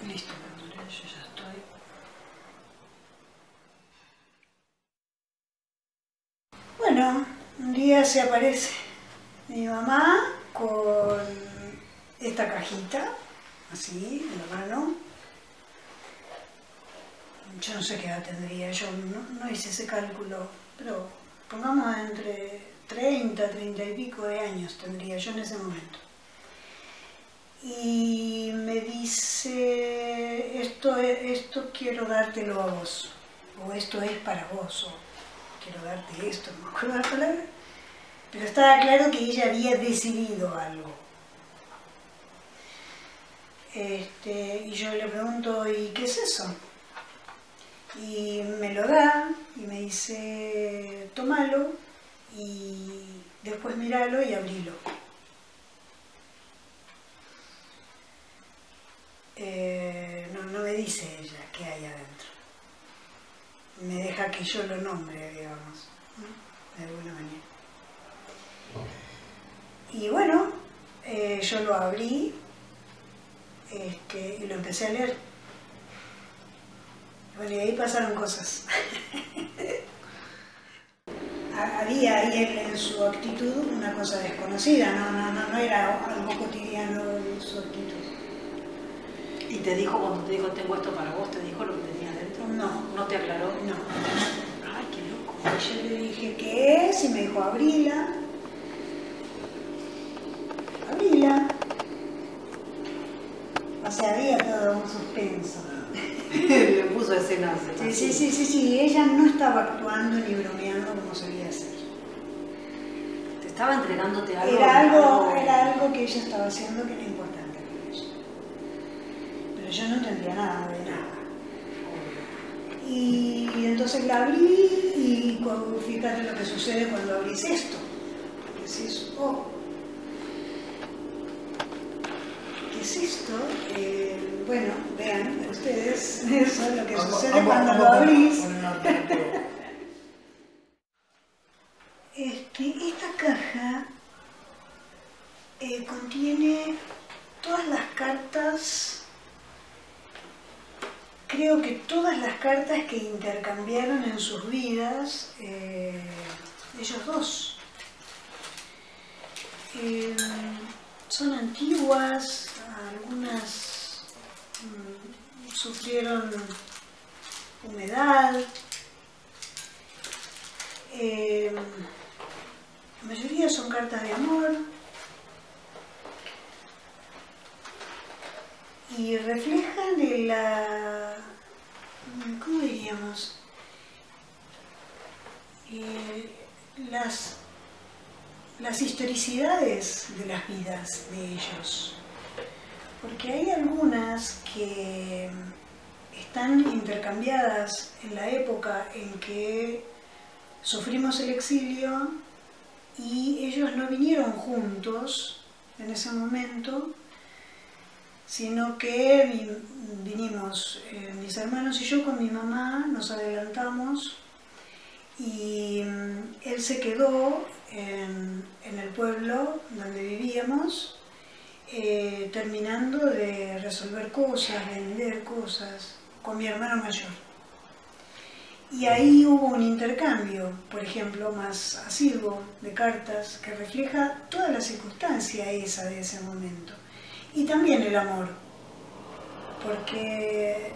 Listo, Pandora, yo ya estoy. Bueno, un día se aparece mi mamá con esta cajita, así, en la mano. Yo no sé qué edad tendría, yo no hice ese cálculo, pero pongamos entre 30 y pico de años tendría yo en ese momento. Y me dice, esto quiero dártelo a vos, o esto es para vos, o quiero darte esto, no me acuerdo la palabra, pero estaba claro que ella había decidido algo. Y yo le pregunto, ¿y qué es eso? Y me lo da y me dice, tómalo y después míralo y abrilo. No me dice ella qué hay adentro. Me deja que yo lo nombre, digamos, ¿no? De alguna manera. Y bueno, yo lo abrí y lo empecé a leer. Bueno, y ahí pasaron cosas. Había ahí en su actitud una cosa desconocida, no era algo cotidiano en su actitud. ¿Y te dijo, cuando te dijo tengo esto para vos, te dijo lo que tenía dentro? No. ¿No te aclaró? No. Ay, qué loco. Y yo le dije, ¿qué es? Y me dijo, abrila. Abrila. O sea, había todo un suspenso. Le puso escenas. Sí, ella no estaba actuando ni bromeando como solía hacer. Te estaba entregándote algo. Era algo que ella estaba haciendo que era importante para ella. Pero yo no entendía nada de nada. Y entonces la abrí y fíjate lo que sucede cuando abrís esto. Decís, oh, ¿qué es esto? Bueno, vean ustedes, eso es lo que sucede cuando lo abrís. Esta caja contiene todas las cartas, creo que todas las cartas que intercambiaron en sus vidas ellos dos. Son antiguas, algunas sufrieron humedad, la mayoría son cartas de amor y reflejan ¿cómo diríamos? Las historicidades de las vidas de ellos. Porque hay algunas que están intercambiadas en la época en que sufrimos el exilio y ellos no vinieron juntos en ese momento, sino que vinimos mis hermanos y yo con mi mamá, nos adelantamos y él se quedó en el pueblo donde vivíamos, terminando de resolver cosas, de vender cosas, con mi hermano mayor. Y ahí hubo un intercambio, por ejemplo, más asiduo de cartas que refleja toda la circunstancia esa de ese momento. Y también el amor, porque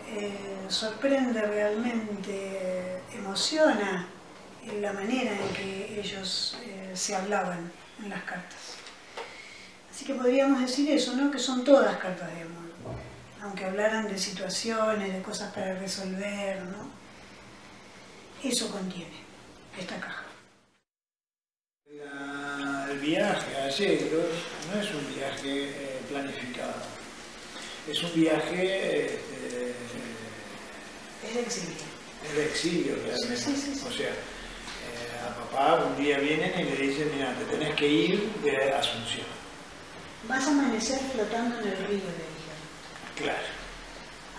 sorprende realmente, emociona la manera en que ellos se hablaban en las cartas. Así que podríamos decir eso, ¿no? Que son todas cartas de amor, aunque hablaran de situaciones, de cosas para resolver, ¿no? Eso contiene esta caja. El viaje a Yegros no es un viaje planificado, es un viaje Es de exilio. es de exilio realmente. Sí. O sea, a papá un día vienen y le dicen, mira, te tenés que ir de Asunción. Vas a amanecer flotando en el río, le dijeron. Claro.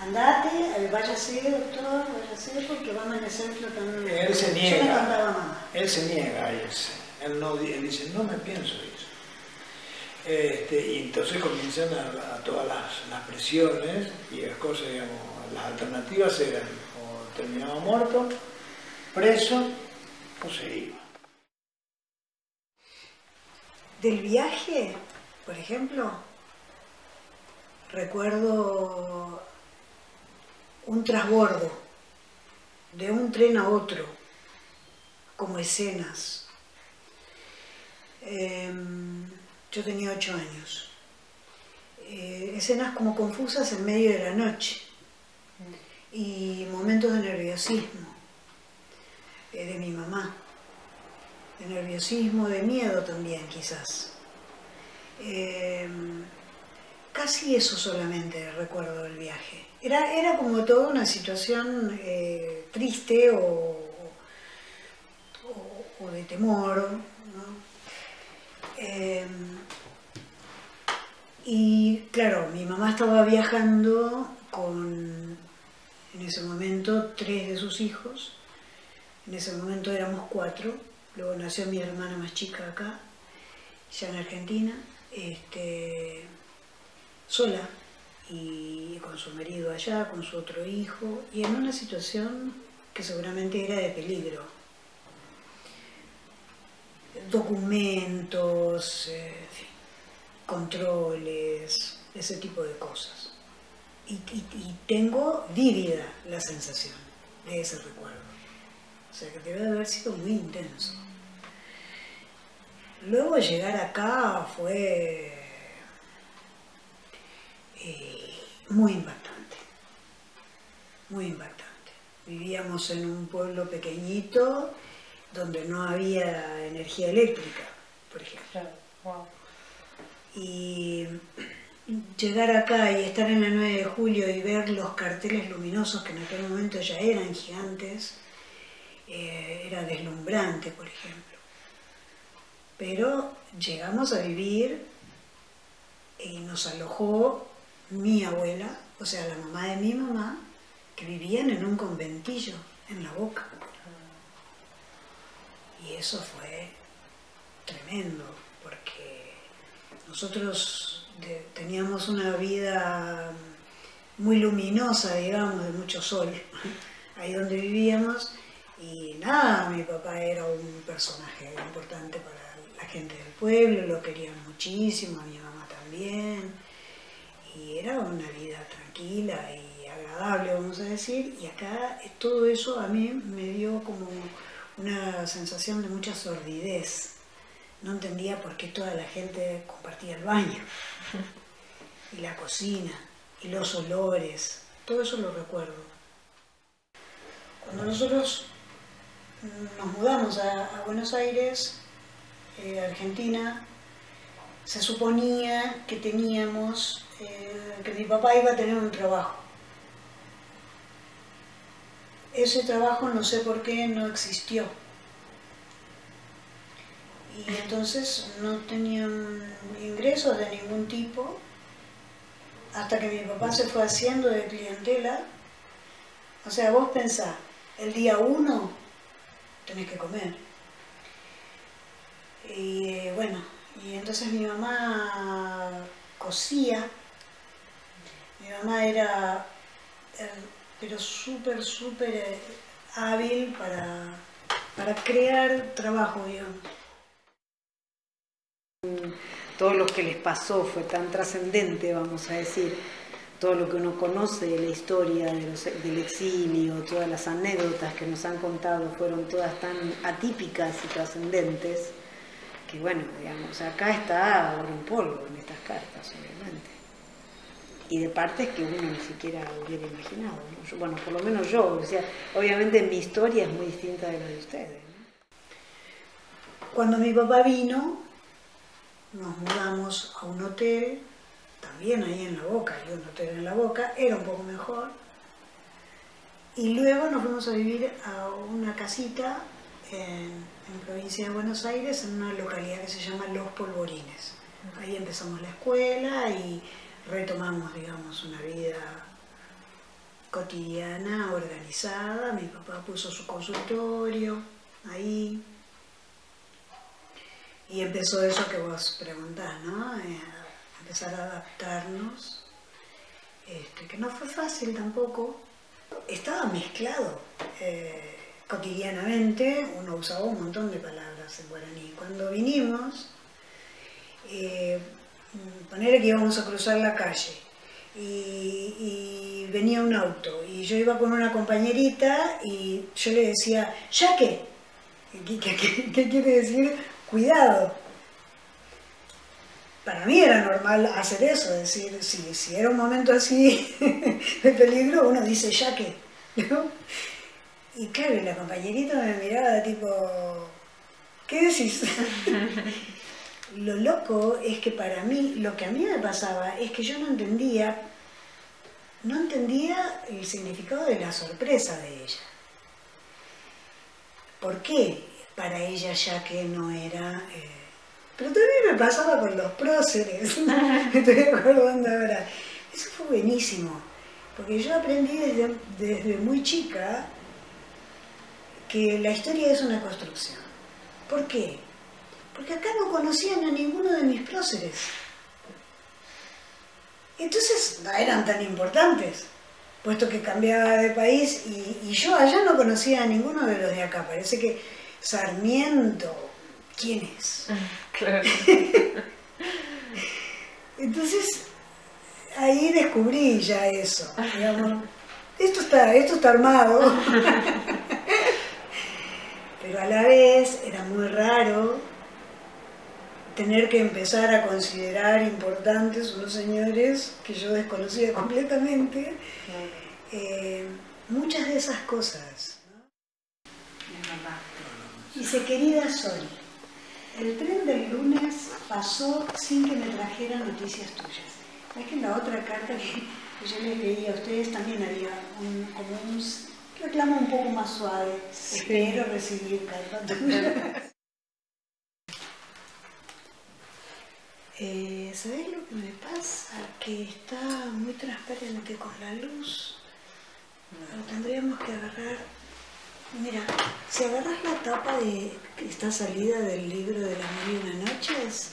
Andate, váyase, doctor, váyase, porque va a amanecer flotando en el río. Él se Yo le contaba a niega, mamá. él se niega a irse. Él dice, no me pienso ir. Y entonces comienzan a todas las presiones y las cosas, digamos, las alternativas eran o terminaba muerto, preso o se iba. Del viaje, por ejemplo, recuerdo un transbordo de un tren a otro, como escenas. Yo tenía 8 años. Escenas como confusas en medio de la noche y momentos de nerviosismo de mi mamá, de nerviosismo, de miedo también quizás. Casi eso solamente recuerdo del viaje. Era como toda una situación triste o de temor, ¿no? Y claro, mi mamá estaba viajando con, en ese momento, 3 de sus hijos. En ese momento éramos 4. Luego nació mi hermana más chica acá, ya en Argentina, sola, y con su marido allá, con su otro hijo, y en una situación que seguramente era de peligro. Documentos, controles, ese tipo de cosas. Y tengo vívida la sensación de ese recuerdo. O sea que debe haber sido muy intenso. Luego llegar acá fue muy impactante, muy impactante. Vivíamos en un pueblo pequeñito donde no había energía eléctrica, por ejemplo. Wow. Y llegar acá y estar en la 9 de julio y ver los carteles luminosos que en aquel momento ya eran gigantes, era deslumbrante, por ejemplo. Pero llegamos a vivir y nos alojó mi abuela, o sea, la mamá de mi mamá, que vivían en un conventillo en La Boca. Y eso fue tremendo, porque nosotros teníamos una vida muy luminosa, digamos, de mucho sol, ahí donde vivíamos, y nada, mi papá era un personaje importante para la gente del pueblo, lo querían muchísimo, a mi mamá también, y era una vida tranquila y agradable, vamos a decir, y acá todo eso a mí me dio como una sensación de mucha sordidez. No entendía por qué toda la gente compartía el baño, y la cocina, y los olores, todo eso lo recuerdo. Cuando nosotros nos mudamos a Buenos Aires, Argentina, se suponía que teníamos, que mi papá iba a tener un trabajo. Ese trabajo no sé por qué no existió. Y entonces no tenían ingresos de ningún tipo, hasta que mi papá se fue haciendo de clientela. O sea, vos pensás, el día 1 tenés que comer. Y bueno, y entonces mi mamá cosía. Mi mamá era pero súper hábil para crear trabajo, digamos. Todo lo que les pasó fue tan trascendente, vamos a decir, todo lo que uno conoce de la historia del exilio, todas las anécdotas que nos han contado fueron todas tan atípicas y trascendentes, que bueno, digamos, acá está oro en polvo en estas cartas, obviamente. Y de partes que uno ni siquiera hubiera imaginado, ¿no? Bueno, por lo menos yo, o sea, obviamente mi historia es muy distinta de la de ustedes, ¿no? Cuando mi papá vino, nos mudamos a un hotel, también ahí en La Boca, y un hotel en La Boca, era un poco mejor. Y luego nos fuimos a vivir a una casita en provincia de Buenos Aires, en una localidad que se llama Los Polvorines. Ahí empezamos la escuela y retomamos, digamos, una vida cotidiana, organizada. Mi papá puso su consultorio ahí. Y empezó eso que vos preguntás, ¿no? Empezar a adaptarnos, que no fue fácil tampoco. Estaba mezclado cotidianamente, uno usaba un montón de palabras en guaraní. Cuando vinimos, poner que íbamos a cruzar la calle y venía un auto y yo iba con una compañerita y yo le decía, ¿ya qué? ¿Qué quiere decir? Cuidado. Para mí era normal hacer eso, decir, si era un momento así de peligro, uno dice, ¿ya qué? ¿No? Y claro, y la compañerita me miraba tipo, ¿qué decís? Lo loco es que para mí, lo que a mí me pasaba es que yo no entendía el significado de la sorpresa de ella. ¿Por qué para ella ya que no era? Pero también me pasaba con los próceres, me estoy acordando ahora. Eso fue buenísimo, porque yo aprendí desde muy chica que la historia es una construcción. ¿Por qué? Porque acá no conocían a ninguno de mis próceres. Entonces no eran tan importantes, puesto que cambiaba de país y yo allá no conocía a ninguno de los de acá. Parece que Sarmiento, ¿quién es? Claro. Entonces ahí descubrí ya eso, digamos, esto está armado. Pero a la vez era muy raro tener que empezar a considerar importantes unos señores que yo desconocía completamente, muchas de esas cosas, ¿no? Dice, querida Sori, el tren del lunes pasó sin que me trajera noticias tuyas. Es que en la otra carta que yo les leí a ustedes también había como un reclamo un poco más suave. Sí. Espero recibir cartas tuyas. ¿Sabés lo que me pasa? Que está muy transparente con la luz. Lo tendríamos que agarrar. Mira, si agarras la tapa de esta salida del libro de las 1001 noches,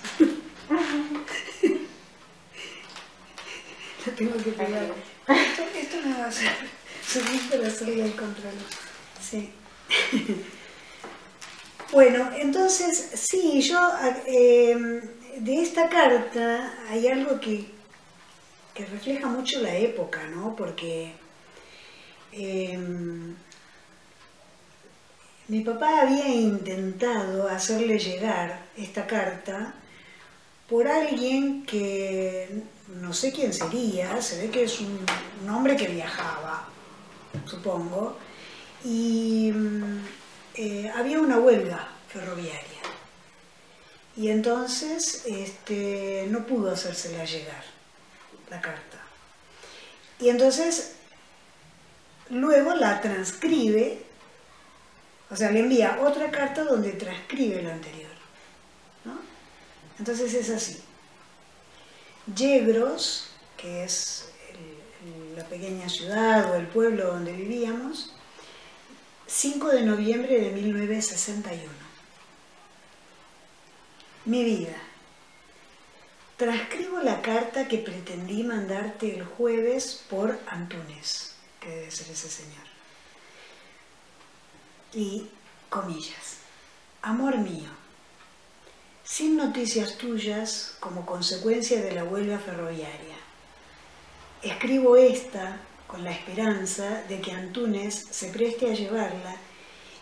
la tengo que pegar. Esto me va a servir para hacerle el control. Sí. Bueno, entonces, sí, yo de esta carta hay algo que refleja mucho la época, ¿no? Porque mi papá había intentado hacerle llegar esta carta por alguien que no sé quién sería, se ve que es un hombre que viajaba, supongo, y había una huelga ferroviaria. Y entonces no pudo hacérsela llegar, la carta. Y entonces luego la transcribe, o sea, le envía otra carta donde transcribe la anterior, ¿no? Entonces es así. Yegros, que es la pequeña ciudad o el pueblo donde vivíamos, 5 de noviembre de 1961. Mi vida. Transcribo la carta que pretendí mandarte el jueves por Antúnez, que debe ser ese señor. Y, comillas, amor mío, sin noticias tuyas como consecuencia de la huelga ferroviaria. Escribo esta con la esperanza de que Antúnez se preste a llevarla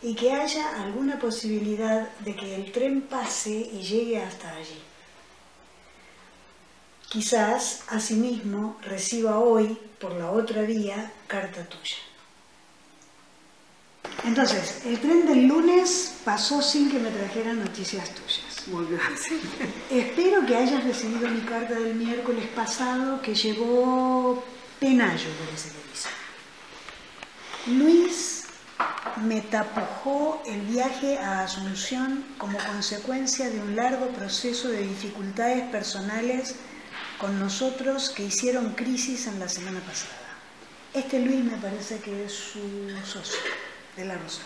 y que haya alguna posibilidad de que el tren pase y llegue hasta allí. Quizás, asimismo, reciba hoy, por la otra vía, carta tuya. Entonces, el tren del lunes pasó sin que me trajeran noticias tuyas. Muy bien. Espero que hayas recibido mi carta del miércoles pasado que llevó Penayo, parece que dice. Luis me tapujó el viaje a Asunción como consecuencia de un largo proceso de dificultades personales con nosotros que hicieron crisis en la semana pasada. Luis me parece que es su socio de la Rosa.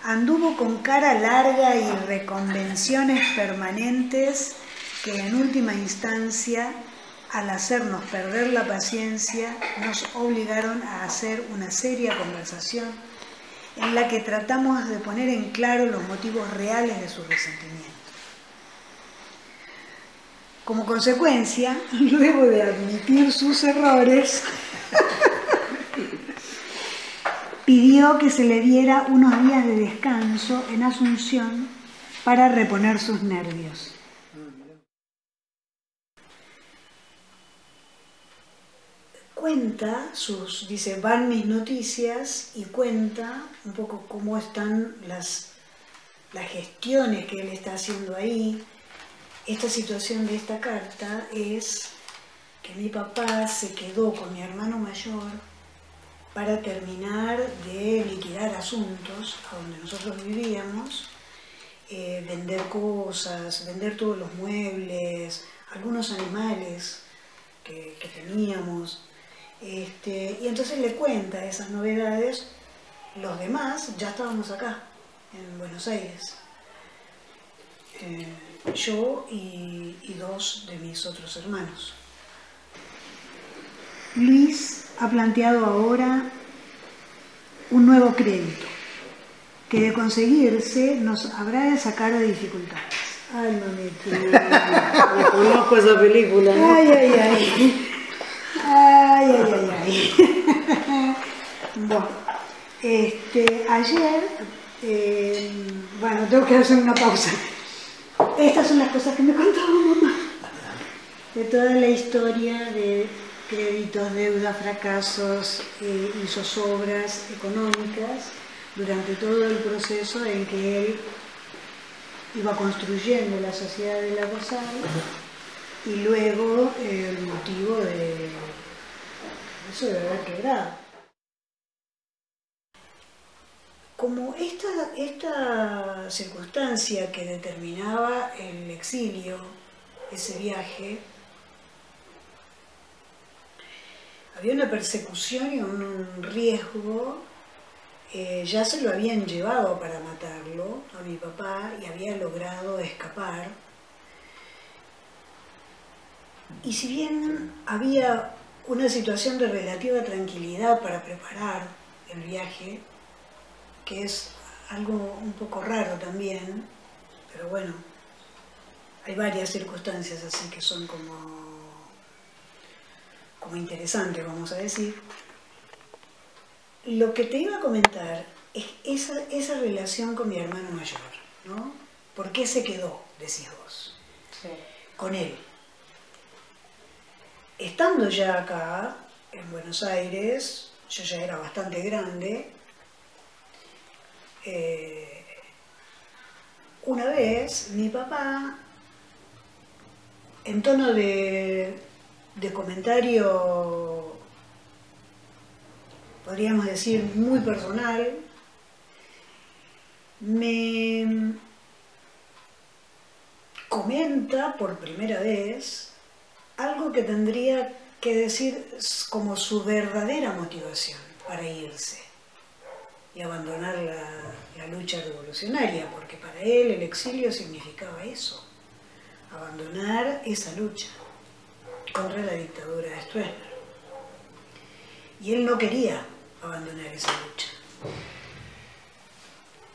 Anduvo con cara larga y reconvenciones permanentes que en última instancia, al hacernos perder la paciencia, nos obligaron a hacer una seria conversación en la que tratamos de poner en claro los motivos reales de su resentimiento. Como consecuencia, luego de admitir sus errores, pidió que se le diera unos días de descanso en Asunción para reponer sus nervios. Cuenta dice, van mis noticias, y cuenta un poco cómo están las gestiones que él está haciendo ahí. Esta situación de esta carta es que mi papá se quedó con mi hermano mayor para terminar de liquidar asuntos a donde nosotros vivíamos, vender cosas, vender todos los muebles, algunos animales que teníamos. Y entonces le cuenta esas novedades. Los demás ya estábamos acá, en Buenos Aires. Yo y dos de mis otros hermanos. Luis ha planteado ahora un nuevo crédito, que de conseguirse nos habrá de sacar de dificultades. Ay, mamita. Me conozco esa película, ¿no? Ay, ay, ay. Ay, ay, ay, ay. Bueno, ayer, bueno, tengo que hacer una pausa. Estas son las cosas que me contaba mamá. De toda la historia de créditos, deudas, fracasos y zozobras económicas durante todo el proceso en que él iba construyendo la sociedad de la Rosal, y luego el motivo de eso de haber quebrado. Como esta circunstancia que determinaba el exilio, ese viaje, había una persecución y un riesgo, ya se lo habían llevado para matarlo a mi papá y había logrado escapar. Y si bien había una situación de relativa tranquilidad para preparar el viaje, que es algo un poco raro también, pero bueno, hay varias circunstancias así que son como interesantes, vamos a decir. Lo que te iba a comentar es esa relación con mi hermano mayor, ¿no? ¿Por qué se quedó, decís vos, con él? Estando ya acá, en Buenos Aires, yo ya era bastante grande, una vez mi papá, en tono de comentario, podríamos decir muy personal, me comenta por primera vez algo que tendría que decir como su verdadera motivación para irse y abandonar la lucha revolucionaria, porque para él el exilio significaba eso, abandonar esa lucha contra la dictadura de Stroessner. Y él no quería abandonar esa lucha.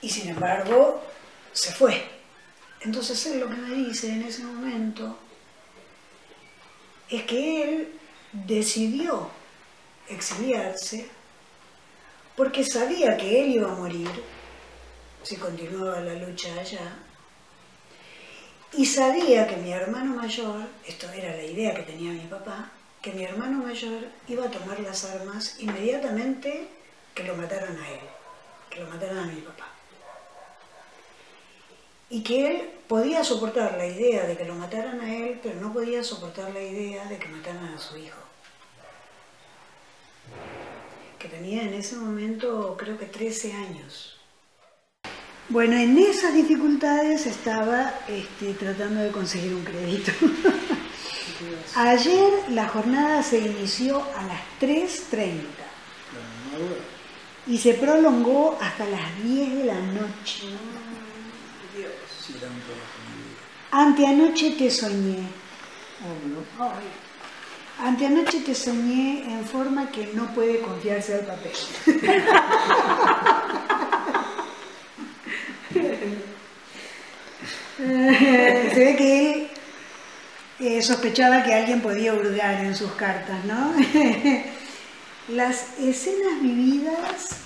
Y sin embargo, se fue. Entonces él lo que me dice en ese momento es que él decidió exiliarse porque sabía que él iba a morir si continuaba la lucha allá, y sabía que mi hermano mayor, esto era la idea que tenía mi papá, que mi hermano mayor iba a tomar las armas inmediatamente que lo mataran a él, que lo mataran a mi papá. Y que él podía soportar la idea de que lo mataran a él, pero no podía soportar la idea de que mataran a su hijo, que tenía en ese momento creo que 13 años. Bueno, en esas dificultades estaba tratando de conseguir un crédito. Ayer la jornada se inició a las 3:30. y se prolongó hasta las 10 de la noche. Dios. Sí, era un trabajo muy duro. Anteanoche te soñé. Oh, Anteanoche te soñé en forma que no puede confiarse al papel. Se ve que él sospechaba que alguien podía hurgar en sus cartas, ¿no? Las escenas vividas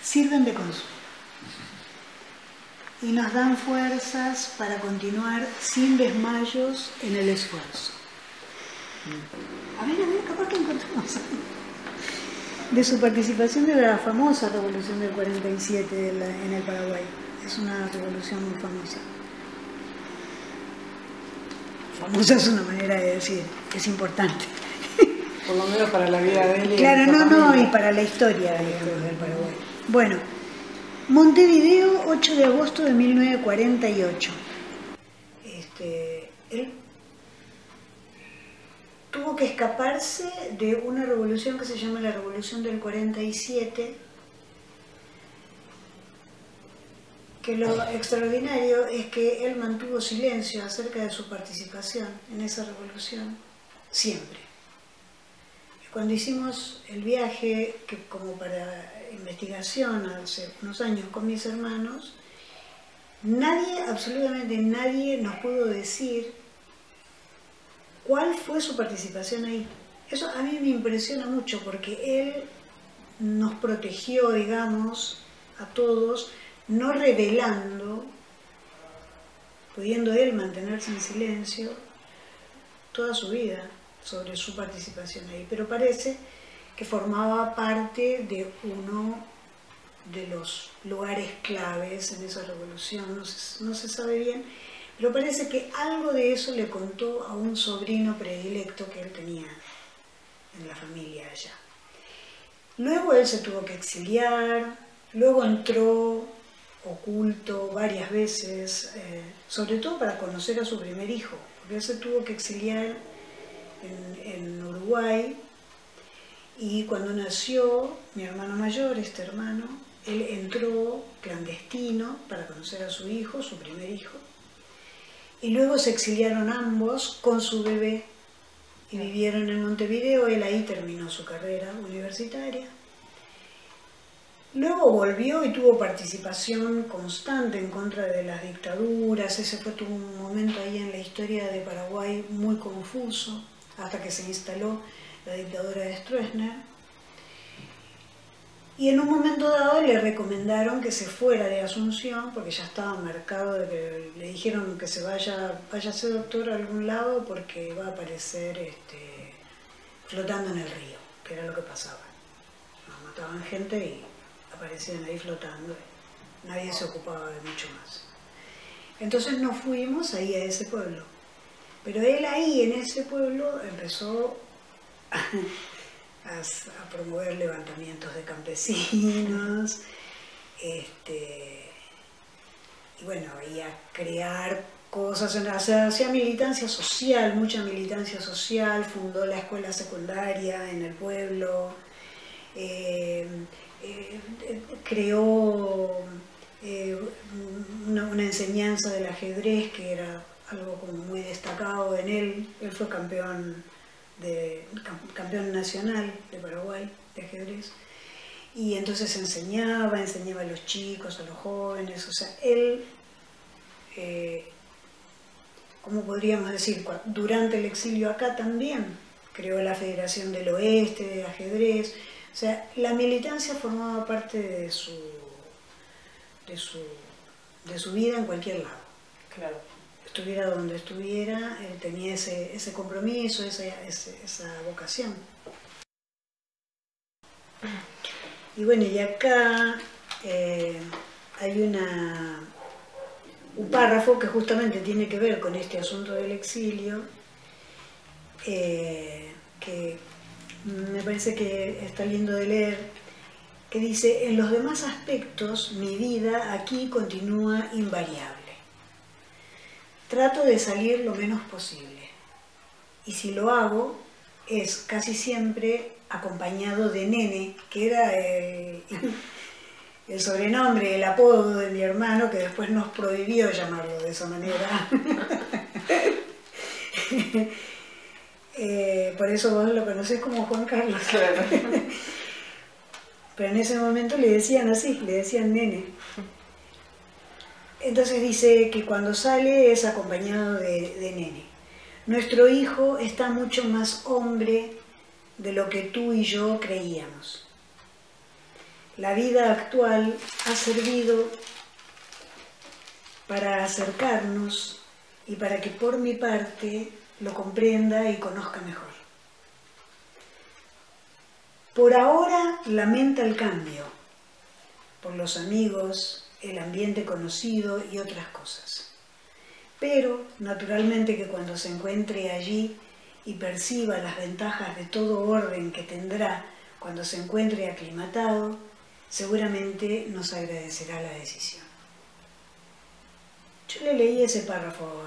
sirven de consuelo y nos dan fuerzas para continuar sin desmayos en el esfuerzo. A ver, capaz que encontramos. De su participación de la famosa revolución del 47 en el Paraguay. Es una revolución muy famosa. Famosa es una manera de decir, es importante. Por lo menos para la vida de él. Claro, no, y para la historia, digamos, del Paraguay. Bueno, Montevideo, 8 de agosto de 1948. Él tuvo que escaparse de una revolución que se llama la Revolución del 47, que lo extraordinario es que él mantuvo silencio acerca de su participación en esa revolución, siempre. Cuando hicimos el viaje, que como para investigación hace unos años con mis hermanos, nadie, absolutamente nadie, nos pudo decir cuál fue su participación ahí. Eso a mí me impresiona mucho porque él nos protegió, digamos, a todos, no revelando, pudiendo él mantenerse en silencio toda su vida sobre su participación ahí, pero parece que formaba parte de uno de los lugares claves en esa revolución, no se sabe bien, pero parece que algo de eso le contó a un sobrino predilecto que él tenía en la familia allá. Luego él se tuvo que exiliar, luego entró oculto varias veces, sobre todo para conocer a su primer hijo, porque él se tuvo que exiliar en Uruguay, y cuando nació mi hermano mayor, este hermano, él entró clandestino para conocer a su hijo, su primer hijo, y luego se exiliaron ambos con su bebé y vivieron en Montevideo. Él ahí terminó su carrera universitaria. Luego volvió y tuvo participación constante en contra de las dictaduras. Ese fue un momento ahí en la historia de Paraguay muy confuso, hasta que se instaló la dictadura de Stroessner. Y en un momento dado le recomendaron que se fuera de Asunción, porque ya estaba marcado, de que le dijeron que se vaya a ser doctor a algún lado porque va a aparecer flotando en el río, que era lo que pasaba. Nos mataban gente y aparecían ahí flotando, nadie se ocupaba de mucho más. Entonces nos fuimos ahí a ese pueblo, pero él ahí en ese pueblo empezó a promover levantamientos de campesinos, y bueno, y a crear cosas, hacía militancia social, mucha militancia social, fundó la escuela secundaria en el pueblo, creó una enseñanza del ajedrez que era algo como muy destacado en él. Él fue campeón nacional de Paraguay de ajedrez, y entonces enseñaba a los chicos, a los jóvenes. O sea, él, ¿cómo podríamos decir? Durante el exilio acá también creó la Federación del Oeste de ajedrez. O sea, la militancia formaba parte de su vida en cualquier lado. Claro. Estuviera donde estuviera, él tenía ese compromiso, esa vocación. Y bueno, y acá hay un párrafo que justamente tiene que ver con este asunto del exilio, que me parece que está lindo de leer, que dice: en los demás aspectos mi vida aquí continúa invariable. Trato de salir lo menos posible, y si lo hago es casi siempre acompañado de Nene, que era el sobrenombre, el apodo de mi hermano, que después nos prohibió llamarlo de esa manera. Por eso vos lo conocés como Juan Carlos. Claro. Pero en ese momento le decían así, le decían Nene. Entonces dice que cuando sale es acompañado de Nene. Nuestro hijo está mucho más hombre de lo que tú y yo creíamos. La vida actual ha servido para acercarnos y para que por mi parte lo comprenda y conozca mejor. Por ahora lamenta el cambio, por los amigos, el ambiente conocido y otras cosas. Pero, naturalmente que cuando se encuentre allí y perciba las ventajas de todo orden que tendrá cuando se encuentre aclimatado, seguramente nos agradecerá la decisión. Yo le leí ese párrafo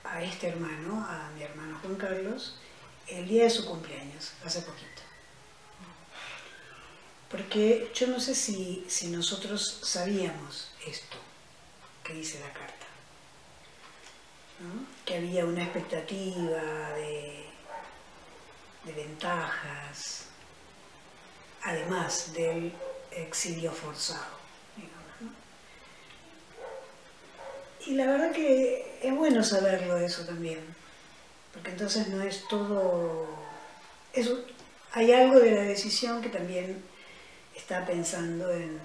a este hermano, a mi hermano Juan Carlos, el día de su cumpleaños, hace poquito. Porque yo no sé si nosotros sabíamos esto que dice la carta, ¿no? Que había una expectativa de ventajas, además del exilio forzado, digamos, ¿no? Y la verdad que es bueno saberlo eso también, porque entonces no es todo... hay algo de la decisión que también está pensando en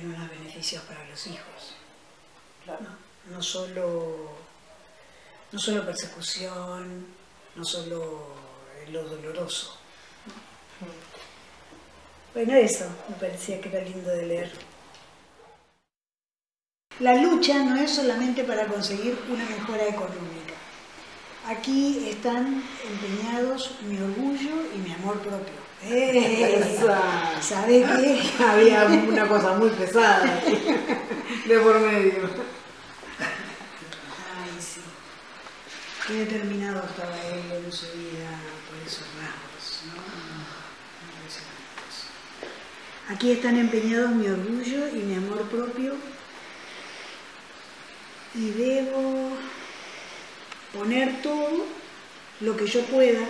unos beneficios para los hijos. Claro. No solo persecución, no solo lo doloroso. Bueno, eso me parecía que era lindo de leer. La lucha no es solamente para conseguir una mejora económica. Aquí están empeñados mi orgullo y mi amor propio. ¿Sabe qué? Había una cosa muy pesada de por medio. Ay, sí. Qué determinado estaba él en su vida por esos rasgos, ¿no? Impresionantes. Aquí están empeñados mi orgullo y mi amor propio, y debo poner todo lo que yo pueda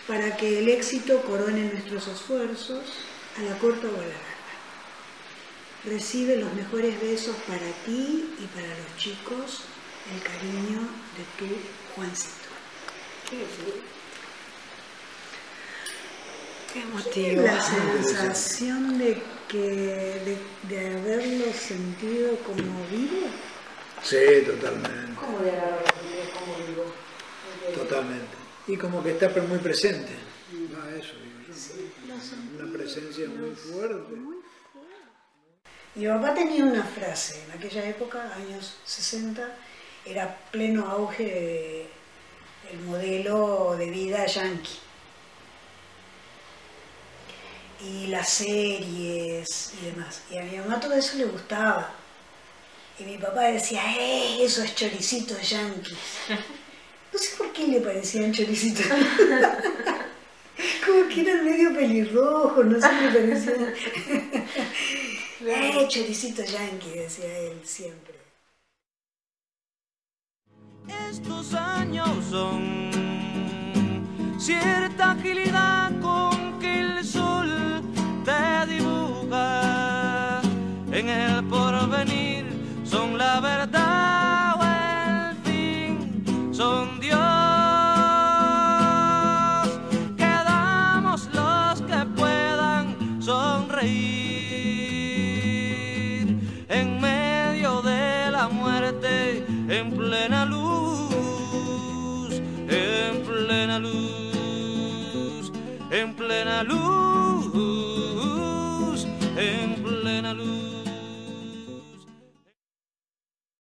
para que el éxito corone nuestros esfuerzos a la corta o a la larga. Recibe los mejores besos para ti y para los chicos, el cariño de tu Juancito. Qué emotivo. La sensación de haberlo sentido como vivo. Sí, totalmente. ¿Cómo de agarrar como digo? Totalmente. Y como que está muy presente. Ah, eso digo yo. Sí, Una presencia muy fuerte. Mi papá tenía una frase, en aquella época, años 60, era pleno auge del modelo de vida yanqui. Y las series y demás. Y a mi mamá todo eso le gustaba. Y mi papá decía, eso es choricitos yanquis. No sé por qué le parecían choricitos. Como que eran medio pelirrojos, no sé, me parecían. Choricitos yanquis, decía él siempre. Estos años son cierta agilidad con que el sol te dibuja en el porvenir, son la verdad o el fin, son Dios. Quedamos los que puedan sonreír en medio de la muerte, en plena luz, en plena luz, en plena luz, en plena luz.